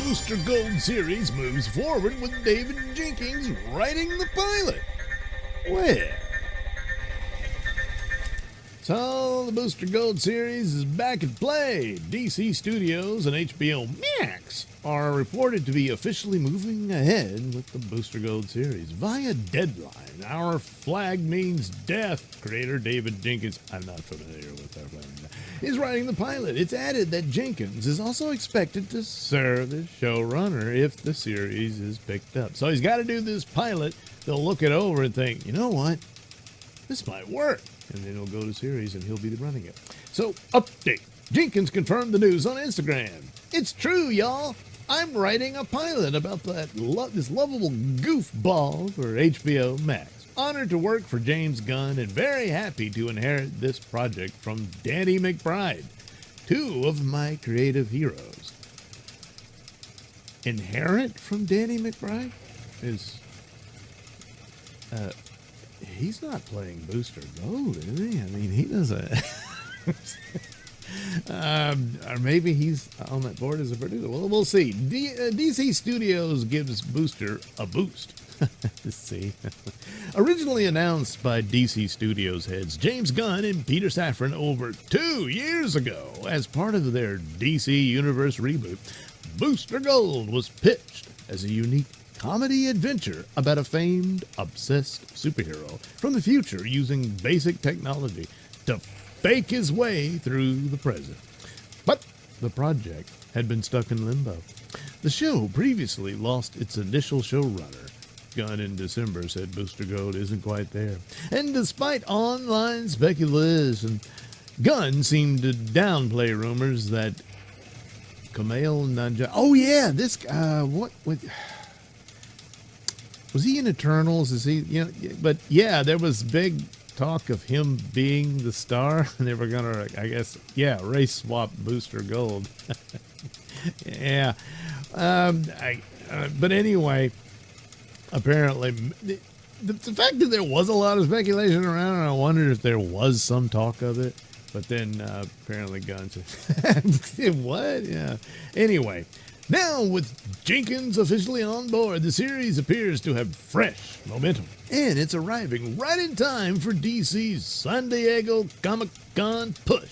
Booster Gold series moves forward with David Jenkins writing the pilot. Well, so the Booster Gold series is back at play. DC Studios and HBO Max are reported to be officially moving ahead with the Booster Gold series via deadline. Our flag means death. Creator David Jenkins, I'm not familiar with that one, is writing the pilot. It's added that Jenkins is also expected to serve as showrunner if the series is picked up. So he's got to do this pilot. They'll look it over and think, you know what? This might work. And then he'll go to series and he'll be running it. So, update. Jenkins confirmed the news on Instagram. It's true, y'all. I'm writing a pilot about this lovable goofball for HBO Max. Honored to work for James Gunn and very happy to inherit this project from Danny McBride, two of my creative heroes. Inherit from Danny McBride is... he's not playing Booster Gold, is he? I mean, he doesn't. Or maybe he's on that board as a producer. Well, we'll see. DC Studios gives Booster a boost. Let's see. Originally announced by DC Studios heads James Gunn and Peter Safran over 2 years ago as part of their DC Universe reboot, Booster Gold was pitched as a unique comedy adventure about a famed, obsessed superhero from the future using basic technology to fake his way through the present. But the project had been stuck in limbo. The show previously lost its initial showrunner. Gunn in December said Booster Gold isn't quite there. And despite online speculation, Gunn seemed to downplay rumors that Kumail Nanjiani... Oh, yeah, this guy... what was he in Eternals? Is he, but yeah, there was big talk of him being the star. And they were going to, I guess, race swap Booster Gold. Yeah. But anyway, apparently, the fact that there was a lot of speculation around, and I wondered if there was some talk of it. But then apparently Gunn said, what? Yeah. Anyway. Now, with Jenkins officially on board, the series appears to have fresh momentum. And it's arriving right in time for DC's San Diego Comic-Con push.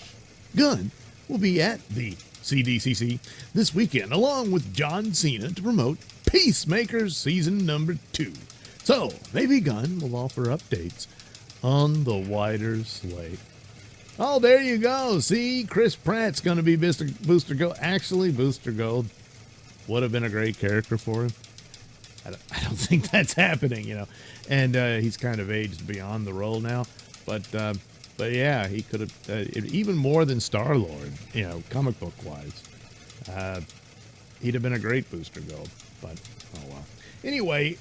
Gunn will be at the CDCC this weekend, along with John Cena, to promote Peacemaker's Season number 2. So, maybe Gunn will offer updates on the wider slate. Oh, there you go. See, Chris Pratt's going to be Booster Gold. Actually, Booster Gold would have been a great character for him. I don't think that's happening, And he's kind of aged beyond the role now. But yeah, he could have, even more than Star-Lord, comic book wise. He'd have been a great Booster Gold. But, oh well. Anyway,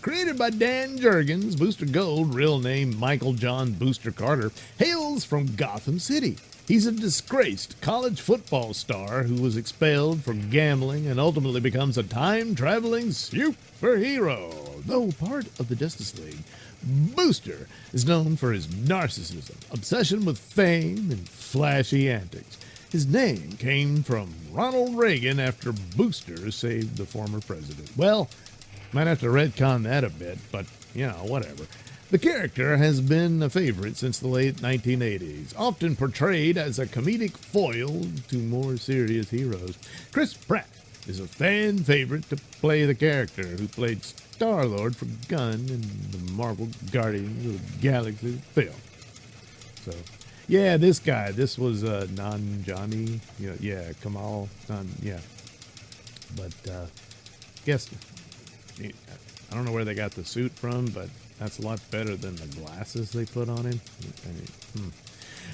created by Dan Jurgens, Booster Gold, real name Michael John Booster Carter, hails from Gotham City. He's a disgraced college football star who was expelled for gambling and ultimately becomes a time-traveling superhero. Though part of the Justice League, Booster is known for his narcissism, obsession with fame, and flashy antics. His name came from Ronald Reagan after Booster saved the former president. Well, might have to retcon that a bit, but, whatever. The character has been a favorite since the late 1980s, often portrayed as a comedic foil to more serious heroes. Chris Pratt is a fan favorite to play the character who played Star-Lord for Gunn in the Marvel Guardians of the Galaxy film. So, yeah, this was Nanjiani, Kumail, But, guess, I don't know where they got the suit from, but that's a lot better than the glasses they put on him.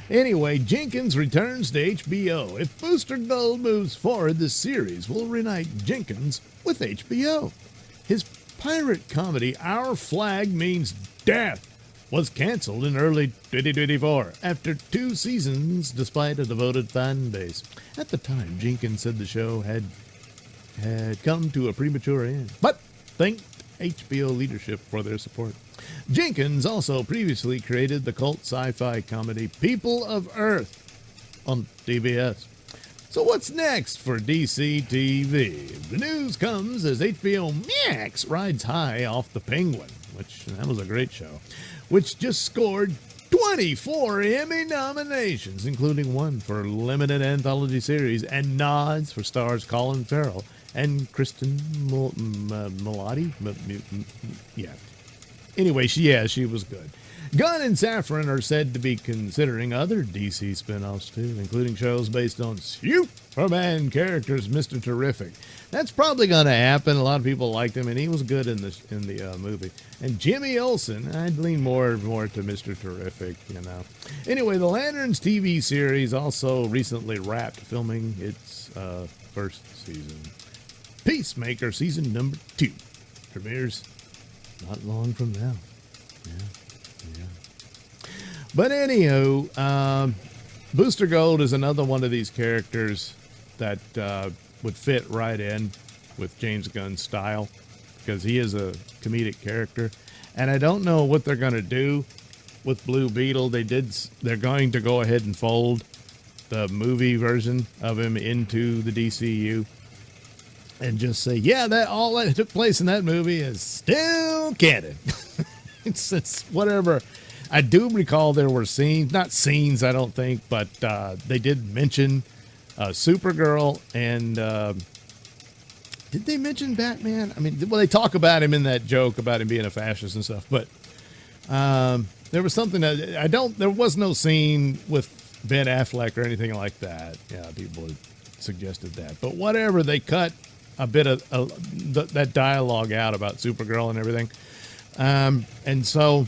Anyway, Jenkins returns to HBO. If Booster Gold moves forward, the series will reunite Jenkins with HBO. His pirate comedy, Our Flag Means Death, was canceled in early 2024 after 2 seasons despite a devoted fan base. At the time, Jenkins said the show had come to a premature end, but thanked HBO leadership for their support. Jenkins also previously created the cult sci-fi comedy People of Earth on TBS. So what's next for DC TV? The news comes as HBO Max rides high off The Penguin, which that was a great show, which just scored 24 Emmy nominations, including one for limited anthology series, and nods for stars Colin Farrell and Kristen Milotti. Yeah. Anyway, she was good. Gunn and Safran are said to be considering other DC spinoffs too, including shows based on Superman characters, Mr. Terrific. That's probably going to happen. A lot of people liked him, and he was good in the movie. And Jimmy Olsen, I'd lean more to Mr. Terrific, you know. Anyway, the Lanterns TV series also recently wrapped filming its first season. Peacemaker season number 2 premieres not long from now. Yeah. But anywho, Booster Gold is another one of these characters that would fit right in with James Gunn's style, because he is a comedic character. And I don't know what they're going to do with Blue Beetle. They're going to go ahead and fold the movie version of him into the DCU and just say, yeah, that all that took place in that movie is still canon. it's whatever. I do recall there were not scenes, I don't think, but they did mention Supergirl, and did they mention Batman? I mean, well, they talk about him in that joke about him being a fascist and stuff, but there was something that there was no scene with Ben Affleck or anything like that. Yeah, people had suggested that, but whatever, they cut a bit of that dialogue out about Supergirl and everything, and so.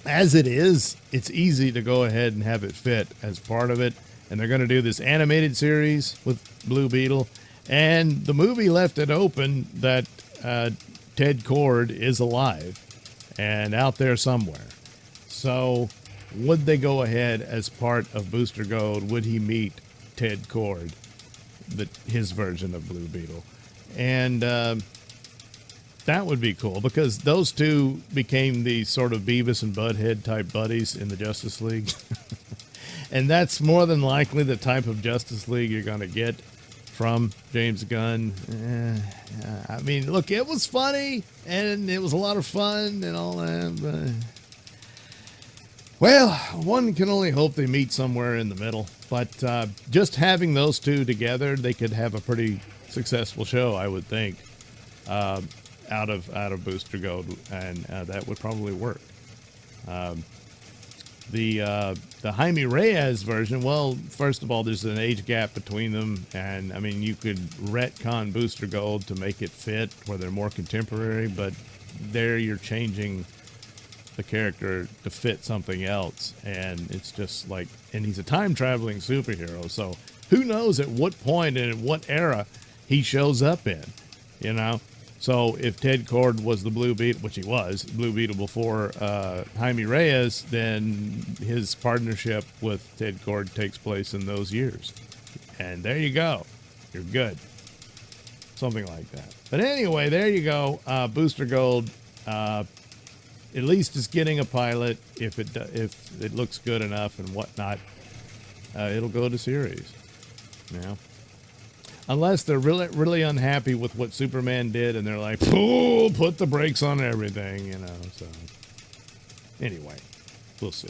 As it is, it's easy to go ahead and have it fit as part of it. And they're going to do this animated series with Blue Beetle. And the movie left it open that Ted Kord is alive and out there somewhere. So would they go ahead as part of Booster Gold? Would he meet Ted Kord, his version of Blue Beetle? And that would be cool, because those two became the sort of Beavis and Butthead type buddies in the Justice League. And that's more than likely the type of Justice League you're going to get from James Gunn. I mean, look, it was funny and it was a lot of fun and all that. But, well, one can only hope they meet somewhere in the middle. But just having those two together, they could have a pretty successful show, I would think. Out of Booster Gold, and that would probably work. The Jaime Reyes version, well, first of all, there's an age gap between them, and I mean, you could retcon Booster Gold to make it fit where they're more contemporary, but there you're changing the character to fit something else, and it's just like, and he's a time traveling superhero, so who knows at what point and in what era he shows up in, you know. So if Ted Kord was the Blue Beetle, which he was, Blue Beetle before Jaime Reyes, then his partnership with Ted Kord takes place in those years. And there you go. You're good. Something like that. But anyway, there you go. Booster Gold, at least is getting a pilot. If it looks good enough and whatnot, it'll go to series. Now. Unless they're really unhappy with what Superman did, and they're like, "Put the brakes on everything," you know. So, anyway, we'll see.